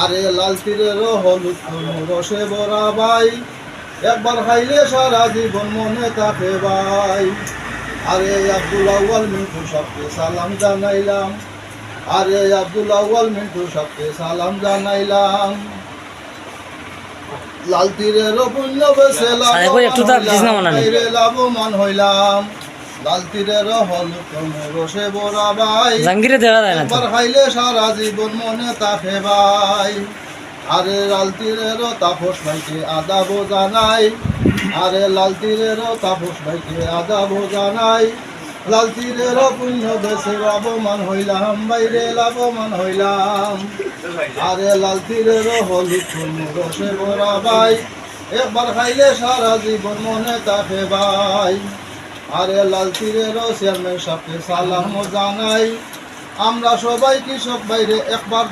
আরে লাল তীরের হলুদ রসে ভরা ভাই, একবার খাইলে সারা জীবন মনে থাকে ভাই। আরে আব্দুল আউয়াল মিন্টু সাহেবকে সালাম জানাইলাম, আরে আব্দুল আউয়াল মিন্টু সাহেবকে সালাম জানাইলাম। লাল তীরের পুণ্য বেছে লাভবান হইলাম, লাল তীরের হলুদ রসে ভরা ভাই, একবার খাইলে সারা জীবন মনে থাকে ভাই। আরে লাল তীরের তাপস ভাইকে আদাব জানাই, আরে লাল তীরের তাপস ভাইকে আদাব জানাই। লাল তীরের পুণ্য বেশে লাভবান হইলাম বাইরে লাভবান হইলাম। আরে লাল তীরের হলুদ রসে ভরা ভাই, একবার খাইলে সারা জীবন মনে থাকে ভাই। আরে লাল তীরের চেয়ারম্যান সাহেবকে সালাম জানাই, আমরা সবাই কৃষক বাইরে একবার